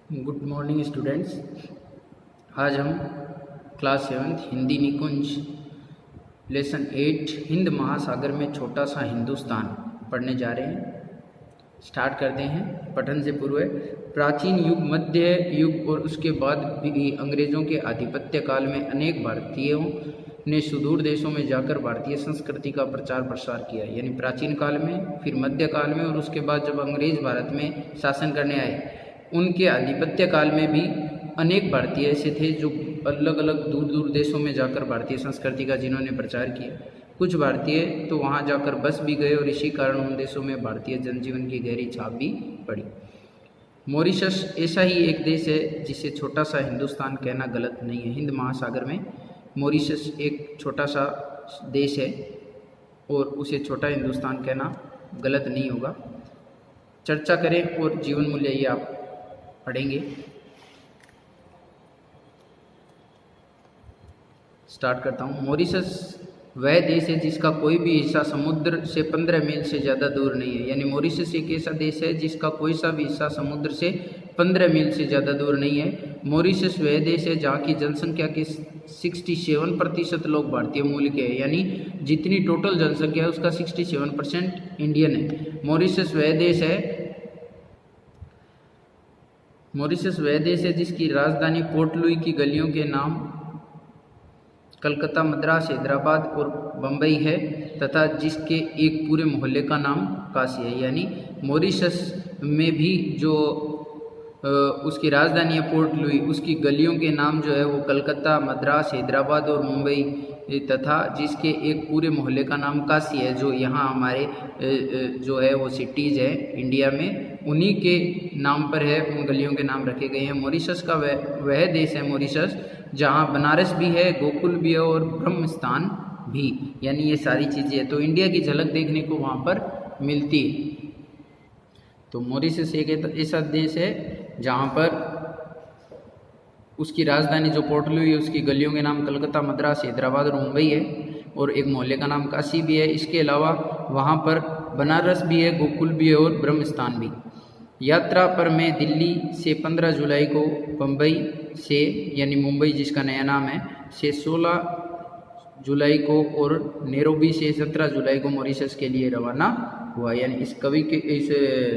Good morning students. आज हम class 7 Hindi निकुंज lesson 8 Hind महासागर में छोटा सा हिंदुस्तान पढ़ने जा रहे हैं। स्टार्ट करते हैं। पठन से पूर्व प्राचीन युग, मध्य युग और उसके बाद भी अंग्रेज़ों के आधिपत्य काल में अनेक भारतीयों ने सुदूर देशों में जाकर भारतीय संस्कृति का प्रचार प्रसार किया। यानी प्राचीन काल में, फिर मध्य काल में और उसके बाद जब अंग्रेज़ भारत में शासन करने आए, उनके आधिपत्य काल में भी अनेक भारतीय ऐसे थे जो अलग अलग दूर दूर देशों में जाकर भारतीय संस्कृति का जिन्होंने प्रचार किया। कुछ भारतीय तो वहाँ जाकर बस भी गए और इसी कारण उन देशों में भारतीय जनजीवन की गहरी छाप भी पड़ी। मॉरिशस ऐसा ही एक देश है जिसे छोटा सा हिंदुस्तान कहना गलत नहीं है। हिंद महासागर में मॉरिशस एक छोटा सा देश है और उसे छोटा हिंदुस्तान कहना गलत नहीं होगा। चर्चा करें और जीवन मूल्य ये आप पढ़ेंगे। स्टार्ट करता हूँ। मॉरिशस वह देश है जिसका कोई भी हिस्सा समुद्र से 15 मील से ज़्यादा दूर नहीं है। यानी मॉरिशस एक ऐसा देश है जिसका कोई सा भी हिस्सा समुद्र से 15 मील से ज़्यादा दूर नहीं है। मॉरिशस वह देश है जहाँ की जनसंख्या के 67% लोग भारतीय मूल के हैं। यानी जितनी टोटल जनसंख्या है उसका 67% इंडियन है। मॉरिशस वह देश है जिसकी राजधानी पोर्ट लुई की गलियों के नाम कलकत्ता, मद्रास, हैदराबाद और बम्बई है तथा जिसके एक पूरे मोहल्ले का नाम काशी है। यानी मॉरिशस में भी जो उसकी राजधानी है पोर्ट लुई, उसकी गलियों के नाम जो है वो कलकत्ता, मद्रास, हैदराबाद और मुंबई तथा जिसके एक पूरे मोहल्ले का नाम काशी है। जो यहाँ हमारे जो है वो सिटीज़ है इंडिया में, उन्हीं के नाम पर है, उन गलियों के नाम रखे गए हैं। मॉरिशस का वह देश है मॉरिशस जहाँ बनारस भी है, गोकुल भी है और ब्रह्म स्थान भी। यानी ये सारी चीज़ें हैं, तो इंडिया की झलक देखने को वहाँ पर मिलती है। तो मॉरिशस एक ऐसा देश है जहाँ पर उसकी राजधानी जो पोर्ट लुई है उसकी गलियों के नाम कलकत्ता, मद्रास, हैदराबाद और मुंबई है और एक मोहल्ले का नाम काशी भी है। इसके अलावा वहाँ पर बनारस भी है, गोकुल भी है और ब्रह्म स्थान भी। यात्रा पर मैं दिल्ली से 15 जुलाई को बम्बई से, यानी मुंबई जिसका नया नाम है, से 16 जुलाई को और नैरोबी से 17 जुलाई को मॉरिशस के लिए रवाना हुआ। यानी इस कवि के, इस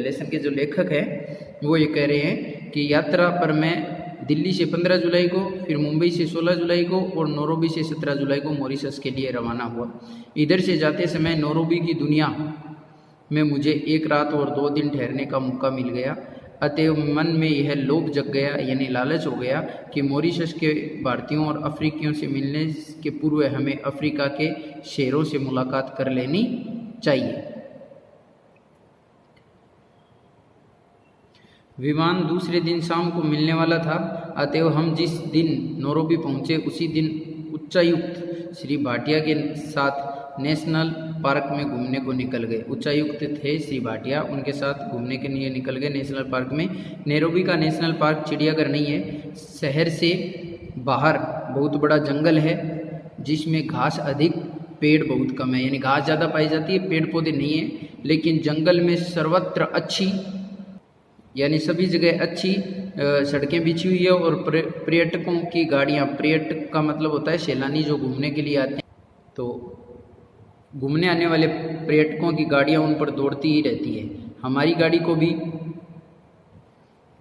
लेसन के जो लेखक हैं वो ये कह रहे हैं कि यात्रा पर मैं दिल्ली से 15 जुलाई को, फिर मुंबई से 16 जुलाई को और नैरोबी से 17 जुलाई को मॉरिशस के लिए रवाना हुआ। इधर से जाते समय नैरोबी की दुनिया में मुझे एक रात और 2 दिन ठहरने का मौका मिल गया। अतएव मन में यह लोभ जग गया, यानी लालच हो गया कि मॉरिशस के भारतीयों और अफ्रीकियों से मिलने के पूर्व हमें अफ्रीका के शहरों से मुलाकात कर लेनी चाहिए। विमान दूसरे दिन शाम को मिलने वाला था। अतएव हम जिस दिन नैरोबी पहुँचे उसी दिन उच्चायुक्त श्री भाटिया के साथ नेशनल पार्क में घूमने को निकल गए। उच्चायुक्त थे श्री भाटिया, उनके साथ घूमने के लिए निकल गए नेशनल पार्क में। नैरोबी का नेशनल पार्क चिड़ियाघर नहीं है, शहर से बाहर बहुत बड़ा जंगल है जिसमें घास अधिक, पेड़ बहुत कम है। यानी घास ज़्यादा पाई जाती है, पेड़ पौधे नहीं है, लेकिन जंगल में सर्वत्र अच्छी, यानी सभी जगह अच्छी सड़कें बिछी हुई है और पर्यटकों की गाड़ियाँ, पर्यटक का मतलब होता है सैलानी जो घूमने के लिए आते हैं, तो घूमने आने वाले पर्यटकों की गाड़ियाँ उन पर दौड़ती ही रहती है। हमारी गाड़ी को भी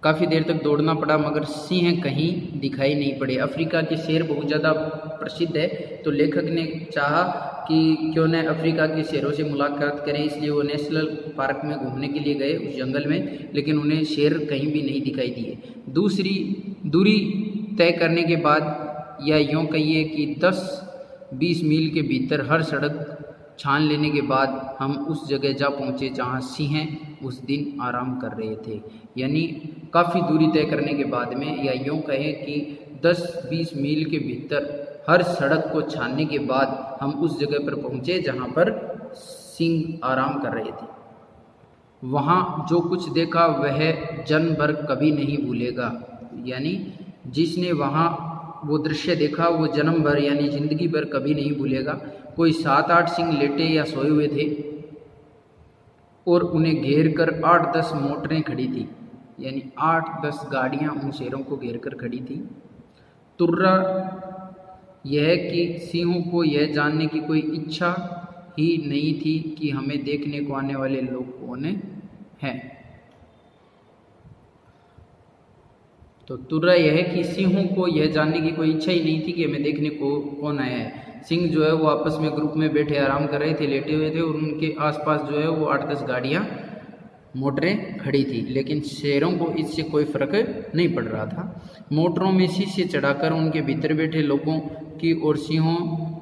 काफ़ी देर तक दौड़ना पड़ा मगर सिंह कहीं दिखाई नहीं पड़े। अफ्रीका के शेर बहुत ज़्यादा प्रसिद्ध है, तो लेखक ने चाहा कि क्यों न अफ्रीका के शेरों से मुलाकात करें, इसलिए वो नेशनल पार्क में घूमने के लिए गए उस जंगल में, लेकिन उन्हें शेर कहीं भी नहीं दिखाई दिए। दूसरी दूरी तय करने के बाद, या यूँ कहिए कि 10-20 मील के भीतर हर सड़क छान लेने के बाद हम उस जगह जा पहुँचे जहाँ सिंह उस दिन आराम कर रहे थे। यानी काफ़ी दूरी तय करने के बाद में, या यूँ कहें कि 10-20 मील के भीतर हर सड़क को छानने के बाद हम उस जगह पर पहुँचे जहाँ पर सिंह आराम कर रहे थे। वहाँ जो कुछ देखा वह जन्म भर कभी नहीं भूलेगा। यानी जिसने वहाँ वो दृश्य देखा वो जन्म भर, यानी ज़िंदगी भर कभी नहीं भूलेगा। कोई 7-8 सिंह लेटे या सोए हुए थे और उन्हें घेर कर 8-10 मोटरें खड़ी थी। यानी 8-10 गाड़ियाँ उन शेरों को घेर कर खड़ी थी। तुर्रा यह कि सिंहों को यह जानने की कोई इच्छा ही नहीं थी कि हमें देखने को आने वाले लोग कौन हैं। तो तुर्रा यह है कि सिंहों को यह जानने की कोई इच्छा ही नहीं थी कि हमें देखने को कौन आया है। सिंह जो है वो आपस में ग्रुप में बैठे आराम कर रहे थे, लेटे हुए थे, और उनके आसपास जो है वो 8-10 गाड़ियाँ मोटरें खड़ी थी, लेकिन शेरों को इससे कोई फर्क नहीं पड़ रहा था। मोटरों में शीशे चढ़ाकर उनके भीतर बैठे लोगों की ओर सिंहों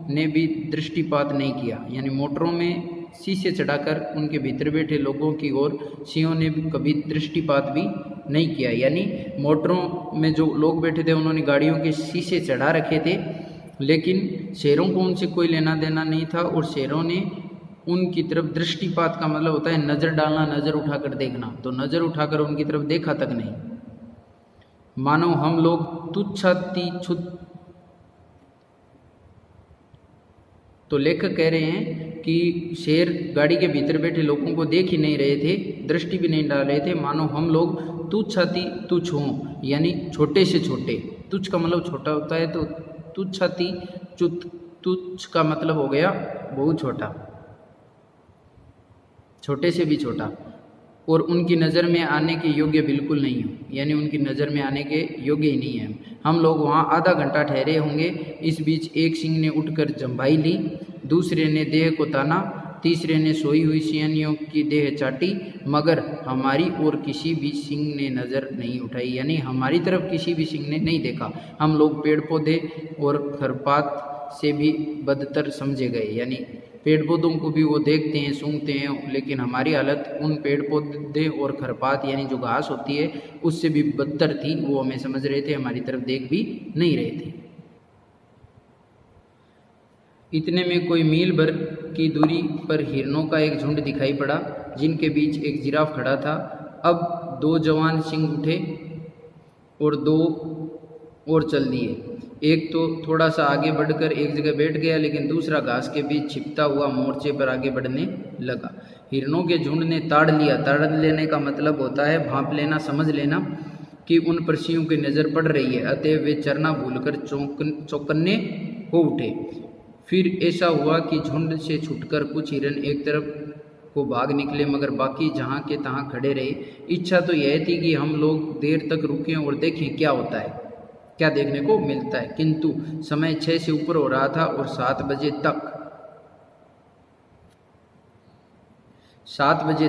ने भी दृष्टिपात नहीं किया, यानी मोटरों में शीशे चढ़ाकर उनके भीतर बैठे लोगों की ओर सिंहों ने भी कभी दृष्टिपात भी नहीं किया। यानी मोटरों में जो लोग बैठे थे उन्होंने गाड़ियों के शीशे चढ़ा रखे थे, लेकिन शेरों को उनसे कोई लेना देना नहीं था, और शेरों ने उनकी तरफ दृष्टिपात का मतलब होता है नज़र डालना, नज़र उठाकर देखना, तो नज़र उठाकर उनकी तरफ देखा तक नहीं। मानो हम लोग तुच्छातिछुत। तो लेखक कह रहे हैं कि शेर गाड़ी के भीतर बैठे लोगों को देख ही नहीं रहे थे, दृष्टि भी नहीं डाल रहे थे, मानो हम लोग तुच्छाति तुच्छ हों, यानी छोटे से छोटे। तुच्छ का मतलब छोटा होता है, तो तुच्छाति चुत, तुच्छ का मतलब हो गया बहुत छोटा, छोटे से भी छोटा, और उनकी नज़र में आने के योग्य बिल्कुल नहीं हो, यानी उनकी नज़र में आने के योग्य ही नहीं है। हम लोग वहाँ आधा घंटा ठहरे होंगे। इस बीच एक सिंह ने उठकर जंभाई ली, दूसरे ने देह को ताना, तीसरे ने सोई हुई सियानियों की देह चाटी, मगर हमारी ओर किसी भी सिंह ने नज़र नहीं उठाई, यानी हमारी तरफ किसी भी सिंह ने नहीं देखा। हम लोग पेड़ पौधे और खरपात से भी बदतर समझे गए, यानी पेड़ पौधों को भी वो देखते हैं, सूंघते हैं, लेकिन हमारी हालत उन पेड़ पौधे और खरपात यानी जो घास होती है उससे भी बदतर थी। वो हमें समझ रहे थे, हमारी तरफ देख भी नहीं रहे थे। इतने में कोई मील भर की दूरी पर हिरणों का एक झुंड दिखाई पड़ा, जिनके बीच एक जिराफ खड़ा था। अब 2 जवान सिंह उठे और 2 और चल दिए। एक तो थोड़ा सा आगे बढ़कर एक जगह बैठ गया, लेकिन दूसरा घास के बीच छिपता हुआ मोर्चे पर आगे बढ़ने लगा। हिरणों के झुंड ने ताड़ लिया। ताड़ लेने का मतलब होता है भांप लेना, समझ लेना कि उन पर सिंहों की नज़र पड़ रही है, अतः वे चरना भूलकर चौकन्ने हो उठे। फिर ऐसा हुआ कि झुंड से छूटकर कुछ हिरण एक तरफ को भाग निकले, मगर बाकी जहाँ के तहाँ खड़े रहे। इच्छा तो यह थी कि हम लोग देर तक रुकें और देखें क्या होता है, क्या देखने को मिलता है, किंतु समय 6 से ऊपर हो रहा था और 7 बजे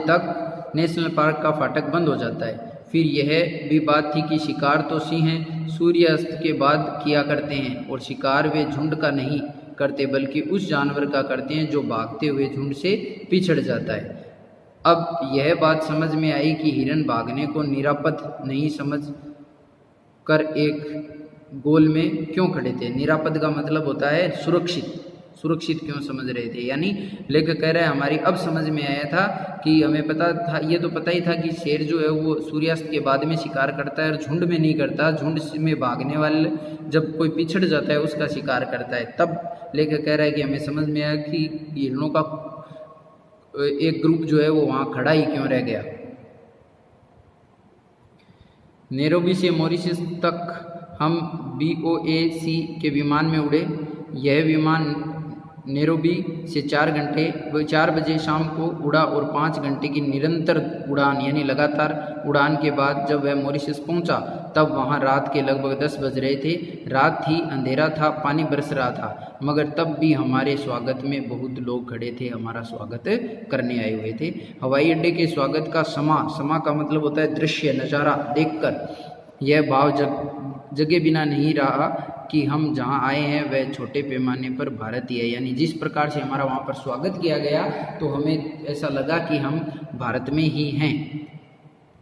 तक नेशनल पार्क का फाटक बंद हो जाता है। फिर यह भी बात थी कि शिकार तो सिंह सूर्यास्त के बाद किया करते हैं, और शिकार वे झुंड का नहीं करते बल्कि उस जानवर का करते हैं जो भागते हुए झुंड से पिछड़ जाता है। अब यह बात समझ में आई कि हिरण भागने को निरापद नहीं समझ कर एक गोल में क्यों खड़े थे। निरापद का मतलब होता है सुरक्षित, सुरक्षित क्यों समझ रहे थे, यानी लेखक कह रहा है हमारी अब समझ में आया था कि हमें पता था, ये तो पता ही था कि शेर जो है वो सूर्यास्त के बाद में शिकार करता है और झुंड में नहीं करता। झुंड में भागने वाले जब कोई पिछड़ जाता है उसका शिकार करता है। तब लेखक कह रहा है कि हमें समझ में आया कि हिरणों का एक ग्रुप जो है वो वहाँ खड़ा ही क्यों रह गया। नैरोबी से मॉरिशस तक हम BOAC के विमान में उड़े। यह विमान नैरोबी से 4 बजे शाम को उड़ा और 5 घंटे की निरंतर उड़ान यानी लगातार उड़ान के बाद जब वह मॉरिशस पहुंचा तब वहां रात के लगभग 10 बज रहे थे। रात थी, अंधेरा था, पानी बरस रहा था, मगर तब भी हमारे स्वागत में बहुत लोग खड़े थे, हमारा स्वागत करने आए हुए थे। हवाई अड्डे के स्वागत का समा का मतलब होता है दृश्य, नज़ारा देखकर यह भाव जगे बिना नहीं रहा कि हम जहाँ आए हैं वह छोटे पैमाने पर भारत ही है। यानी जिस प्रकार से हमारा वहाँ पर स्वागत किया गया तो हमें ऐसा लगा कि हम भारत में ही हैं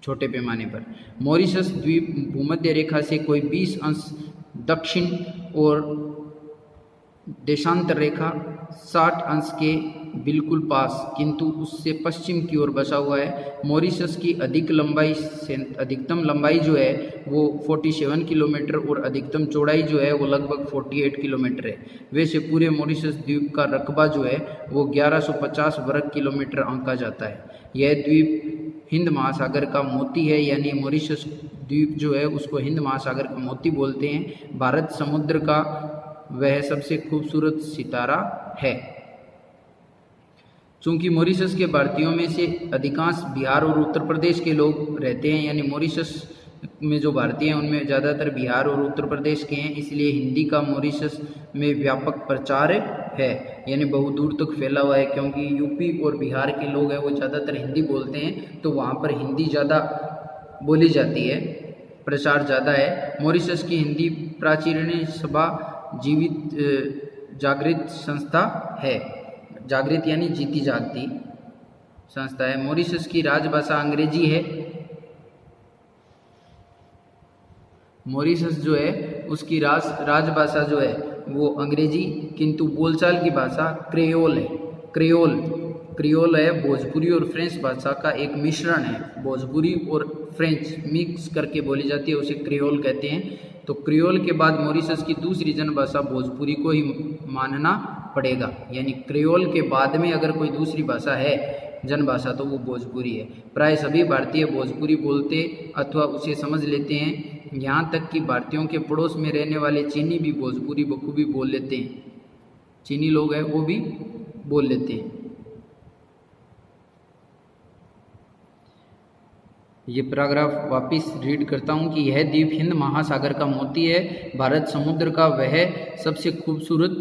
छोटे पैमाने पर। मॉरिशस द्वीप भूमध्य रेखा से कोई 20 अंश दक्षिण और देशांतर रेखा 60 अंश के बिल्कुल पास, किंतु उससे पश्चिम की ओर बसा हुआ है। मॉरिशस की अधिकतम लंबाई जो है वो 47 किलोमीटर और अधिकतम चौड़ाई जो है वो लगभग 48 किलोमीटर है। वैसे पूरे मॉरिशस द्वीप का रकबा जो है वो 1150 वर्ग किलोमीटर आंका जाता है। यह द्वीप हिंद महासागर का मोती है, यानी मॉरिशस द्वीप जो है उसको हिंद महासागर का मोती बोलते हैं। भारत समुद्र का वह सबसे खूबसूरत सितारा है। चूंकि मॉरिशस के भारतीयों में से अधिकांश बिहार और उत्तर प्रदेश के लोग रहते हैं, यानी मॉरिशस में जो भारतीय हैं उनमें ज़्यादातर बिहार और उत्तर प्रदेश के हैं, इसलिए हिंदी का मॉरिशस में व्यापक प्रचार है, यानी बहुत दूर तक फैला हुआ है। क्योंकि यूपी और बिहार के लोग हैं वो ज़्यादातर हिंदी बोलते हैं, तो वहाँ पर हिंदी ज़्यादा बोली जाती है, प्रचार ज़्यादा है। मॉरिशस की हिंदी प्राचीन सभा जीवित जागृत संस्था है। जागृत यानी जीती जागती संस्था है। मॉरिशस की राजभाषा अंग्रेजी है। मॉरिशस जो है उसकी राजभाषा जो है वो अंग्रेजी, किंतु बोलचाल की भाषा क्रेओल है। क्रियोल है भोजपुरी और फ्रेंच भाषा का एक मिश्रण है। भोजपुरी और फ्रेंच मिक्स करके बोली जाती है, उसे क्रियोल कहते हैं। तो क्रियोल के बाद मॉरिशस की दूसरी जनभाषा भोजपुरी को ही मानना पड़ेगा, यानी क्रियोल के बाद में अगर कोई दूसरी भाषा है जनभाषा तो वो भोजपुरी है। प्राय सभी भारतीय भोजपुरी बोलते अथवा उसे समझ लेते हैं। यहाँ तक कि भारतीयों के पड़ोस में रहने वाले चीनी भी भोजपुरी बखूबी बोल लेते हैं। चीनी लोग हैं वो भी बोल लेते हैं। ये पैराग्राफ वापस रीड करता हूँ कि यह द्वीप हिंद महासागर का मोती है, भारत समुद्र का वह सबसे खूबसूरत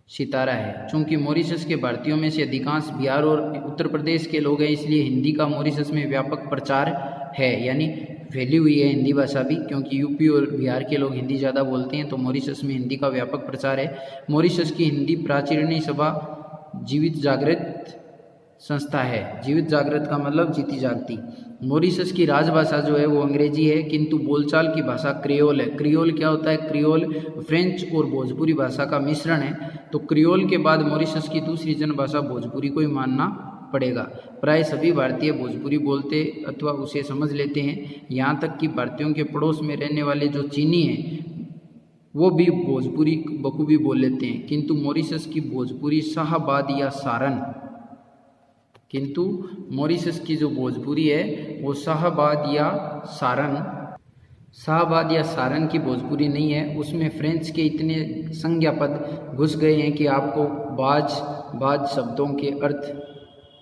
सितारा है। चूंकि मॉरिशस के भारतीयों में से अधिकांश बिहार और उत्तर प्रदेश के लोग हैं, इसलिए हिंदी का मॉरिशस में व्यापक प्रचार है, यानी फैली हुई है हिंदी भाषा भी। क्योंकि यूपी और बिहार के लोग हिंदी ज़्यादा बोलते हैं, तो मॉरिशस में हिंदी का व्यापक प्रचार है। मॉरिशस की हिंदी प्राचीन सभा जीवित जागृत संस्था है। जीवित जागृत का मतलब जीती जागती। मॉरिशस की राजभाषा जो है वो अंग्रेजी है, किंतु बोलचाल की भाषा क्रियोल है। क्रियोल क्या होता है? क्रियोल फ्रेंच और भोजपुरी भाषा का मिश्रण है। तो क्रियोल के बाद मॉरिशस की दूसरी जनभाषा भोजपुरी को ही मानना पड़ेगा। प्राय सभी भारतीय भोजपुरी बोलते अथवा उसे समझ लेते हैं। यहाँ तक कि भारतीयों के पड़ोस में रहने वाले जो चीनी हैं वो भी भोजपुरी बखूबी बोल लेते हैं, किंतु मॉरिशस की भोजपुरी शाहबाद या सारन मॉरिशस की जो भोजपुरी है वो शाहबाद या सारन की भोजपुरी नहीं है। उसमें फ्रेंच के इतने संज्ञा पद घुस गए हैं कि आपको बाज शब्दों के अर्थ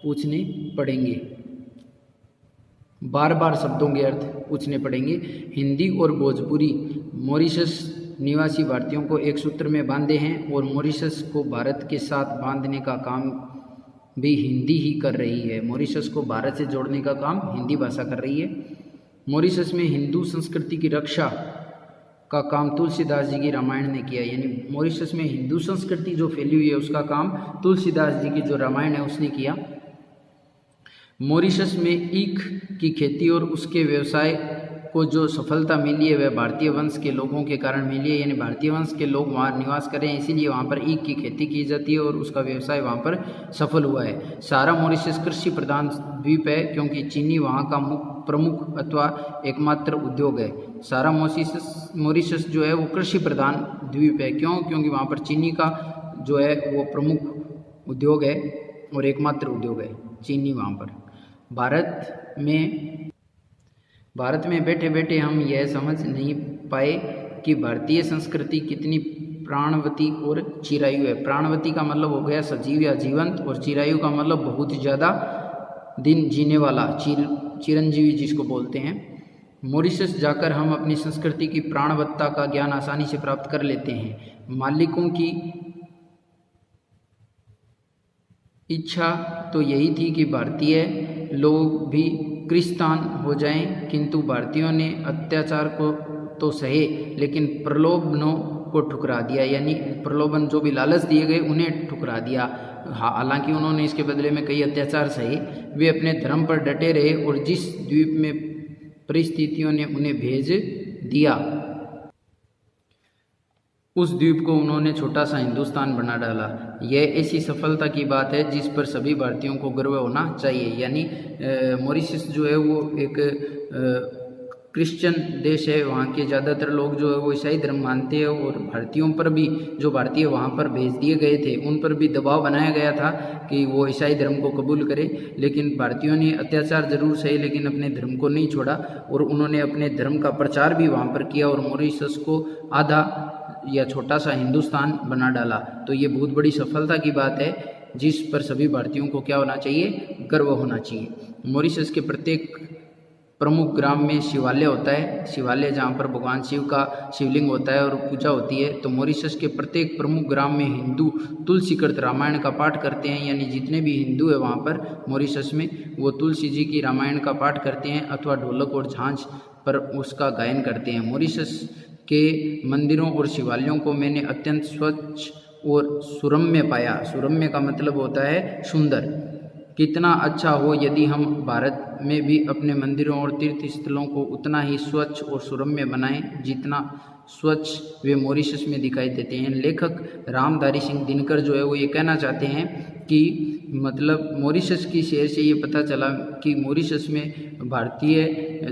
पूछने पड़ेंगे, बार शब्दों के अर्थ पूछने पड़ेंगे। हिंदी और भोजपुरी मॉरिशस निवासी भारतीयों को एक सूत्र में बांधे हैं, और मॉरिशस को भारत के साथ बांधने का काम भी हिंदी ही कर रही है। मॉरिशस को भारत से जोड़ने का काम हिंदी भाषा कर रही है। मॉरिशस में हिंदू संस्कृति की रक्षा का काम तुलसीदास जी की रामायण ने किया, यानी मॉरिशस में हिंदू संस्कृति जो फैली हुई है उसका काम तुलसीदास जी की जो रामायण है उसने किया। मॉरिशस में ईख की खेती और उसके व्यवसाय को जो सफलता मिली है वह भारतीय वंश के लोगों के कारण मिली है, यानी भारतीय वंश के लोग वहाँ निवास करें इसीलिए वहाँ पर ईख की खेती की जाती है और उसका व्यवसाय वहाँ पर सफल हुआ है। सारा मॉरिशस कृषि प्रधान द्वीप है, क्योंकि चीनी वहाँ का प्रमुख अथवा एकमात्र उद्योग है। सारा मॉरिशस जो है वो कृषि प्रधान द्वीप है। क्योंकि वहाँ पर चीनी का जो है वो प्रमुख उद्योग है और एकमात्र उद्योग है चीनी वहाँ पर। भारत में बैठे बैठे हम यह समझ नहीं पाए कि भारतीय संस्कृति कितनी प्राणवती और चिरायु है। प्राणवती का मतलब हो गया सजीव या जीवंत, और चिरायु का मतलब बहुत ही ज़्यादा दिन जीने वाला, चिरंजीवी जिसको बोलते हैं। मॉरिशस जाकर हम अपनी संस्कृति की प्राणवत्ता का ज्ञान आसानी से प्राप्त कर लेते हैं। मालिकों की इच्छा तो यही थी कि भारतीय लोग भी क्रिस्तान हो जाएं, किंतु भारतीयों ने अत्याचार को तो सहे लेकिन प्रलोभनों को ठुकरा दिया, यानी प्रलोभन जो भी लालच दिए गए उन्हें ठुकरा दिया। हालांकि उन्होंने इसके बदले में कई अत्याचार सहे। वे अपने धर्म पर डटे रहे और जिस द्वीप में परिस्थितियों ने उन्हें भेज दिया उस द्वीप को उन्होंने छोटा सा हिंदुस्तान बना डाला। यह ऐसी सफलता की बात है जिस पर सभी भारतीयों को गर्व होना चाहिए। यानी मॉरिशस जो है वो एक क्रिश्चियन देश है, वहाँ के ज़्यादातर लोग जो है वो ईसाई धर्म मानते हैं और भारतीयों पर भी, जो भारतीय वहाँ पर भेज दिए गए थे, उन पर भी दबाव बनाया गया था कि वो ईसाई धर्म को कबूल करें। लेकिन भारतीयों ने अत्याचार जरूर सही लेकिन अपने धर्म को नहीं छोड़ा और उन्होंने अपने धर्म का प्रचार भी वहाँ पर किया और मॉरिशस को आधा या छोटा सा हिंदुस्तान बना डाला। तो ये बहुत बड़ी सफलता की बात है जिस पर सभी भारतीयों को क्या होना चाहिए, गर्व होना चाहिए। मॉरिशस के प्रत्येक प्रमुख ग्राम में शिवालय होता है, शिवालय जहाँ पर भगवान शिव का शिवलिंग होता है और पूजा होती है। तो मॉरिशस के प्रत्येक प्रमुख ग्राम में हिंदू तुलसीकृत रामायण का पाठ करते हैं, यानी जितने भी हिंदू है वहाँ पर मॉरिशस में वो तुलसी जी की रामायण का पाठ करते हैं अथवा ढोलक और झांझ पर उसका गायन करते हैं। मॉरिशस के मंदिरों और शिवालयों को मैंने अत्यंत स्वच्छ और सुरम्य पाया। सुरम्य का मतलब होता है सुंदर। कितना अच्छा हो यदि हम भारत में भी अपने मंदिरों और तीर्थ स्थलों को उतना ही स्वच्छ और सुरम्य बनाएं जितना स्वच्छ वे मॉरिशस में दिखाई देते हैं। लेखक रामधारी सिंह दिनकर जो है वो ये कहना चाहते हैं कि मतलब मॉरिशस की शहर से ये पता चला कि मॉरिशस में भारतीय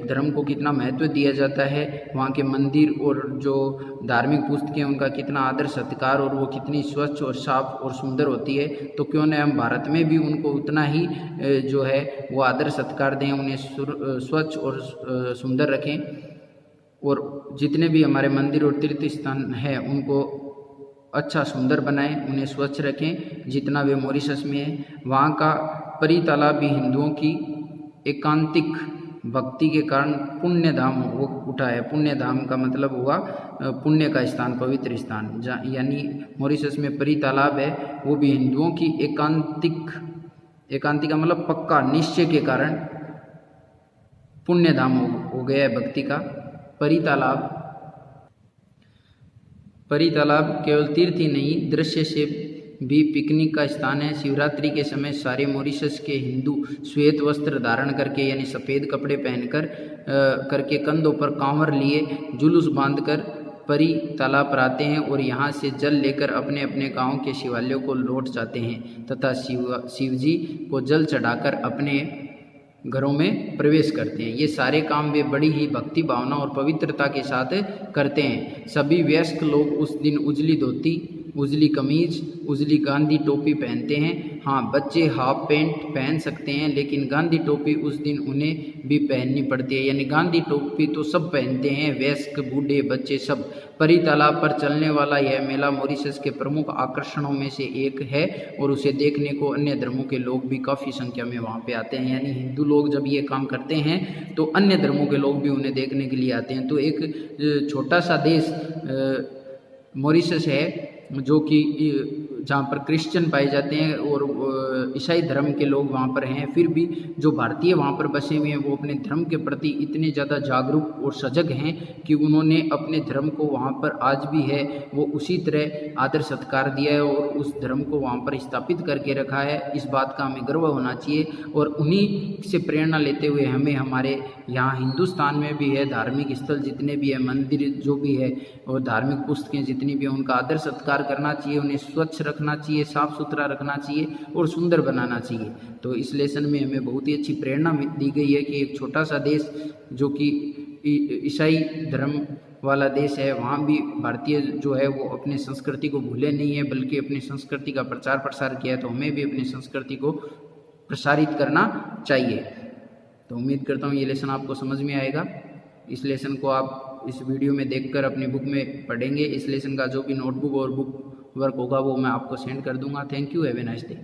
धर्म को कितना महत्व दिया जाता है, वहाँ के मंदिर और जो धार्मिक पुस्तकें उनका कितना आदर सत्कार और वो कितनी स्वच्छ और साफ और सुंदर होती है। तो क्यों न हम भारत में भी उनको उतना ही जो है वो आदर सत्कार दें, उन्हें स्वच्छ और सुंदर रखें और जितने भी हमारे मंदिर और तीर्थ स्थान हैं उनको अच्छा सुंदर बनाएं, उन्हें स्वच्छ रखें जितना वे मॉरिशस में है। वहाँ का परी तालाब भी हिंदुओं की एकांतिक भक्ति के कारण पुण्य धाम हो उठा है। पुण्य धाम का मतलब हुआ पुण्य का स्थान, पवित्र स्थान, यानी मॉरिशस में परी तालाब है वो भी हिंदुओं की एकांतिक का मतलब पक्का निश्चय के कारण पुण्य धाम हो गया है भक्ति का। परी तालाब केवल तीर्थ ही नहीं दृश्य से भी पिकनिक का स्थान है। शिवरात्रि के समय सारे मॉरिशस के हिंदू श्वेत वस्त्र धारण करके यानी सफ़ेद कपड़े पहनकर करके कंधों पर कांवर लिए जुलूस बांधकर परी तालाब पर आते हैं और यहाँ से जल लेकर अपने अपने गांव के शिवालयों को लौट जाते हैं तथा शिव जी को जल चढ़ाकर अपने घरों में प्रवेश करते हैं। ये सारे काम वे बड़ी ही भक्ति भावना और पवित्रता के साथ करते हैं। सभी वयस्क लोग उस दिन उजली धोती, उजली कमीज, उजली गांधी टोपी पहनते हैं। हाँ, बच्चे हाफ पैंट पहन सकते हैं लेकिन गांधी टोपी उस दिन उन्हें भी पहननी पड़ती है, यानी गांधी टोपी तो सब पहनते हैं, वयस्क बूढ़े बच्चे सब। परी तालाब पर चलने वाला यह मेला मॉरिशस के प्रमुख आकर्षणों में से एक है और उसे देखने को अन्य धर्मों के लोग भी काफ़ी संख्या में वहाँ पे आते हैं। यानी हिंदू लोग जब ये काम करते हैं तो अन्य धर्मों के लोग भी उन्हें देखने के लिए आते हैं। तो एक छोटा सा देश मॉरिशस है जो कि जहाँ पर क्रिश्चियन पाए जाते हैं और ईसाई धर्म के लोग वहाँ पर हैं, फिर भी जो भारतीय वहाँ पर बसे हुए हैं वो अपने धर्म के प्रति इतने ज़्यादा जागरूक और सजग हैं कि उन्होंने अपने धर्म को वहाँ पर आज भी है वो उसी तरह आदर सत्कार दिया है और उस धर्म को वहाँ पर स्थापित करके रखा है। इस बात का हमें गर्व होना चाहिए और उन्हीं से प्रेरणा लेते हुए हमें हमारे यहाँ हिंदुस्तान में भी है धार्मिक स्थल जितने भी है, मंदिर जो भी है और धार्मिक पुस्तकें जितनी भी हैं उनका आदर सत्कार करना चाहिए, उन्हें स्वच्छ रखना चाहिए, साफ़ सुथरा रखना चाहिए और सुंदर बनाना चाहिए। तो इस लेसन में हमें बहुत ही अच्छी प्रेरणा दी गई है कि एक छोटा सा देश जो कि ईसाई धर्म वाला देश है वहाँ भी भारतीय जो है वो अपने संस्कृति को भूले नहीं है बल्कि अपनी संस्कृति का प्रचार प्रसार किया है। तो हमें भी अपनी संस्कृति को प्रसारित करना चाहिए। तो उम्मीद करता हूँ ये लेसन आपको समझ में आएगा। इस लेसन को आप इस वीडियो में देखकर अपनी बुक में पढ़ेंगे। इस लेसन का जो भी नोटबुक और बुक वर्क होगा वो मैं आपको सेंड कर दूंगा। Thank you, have a nice day.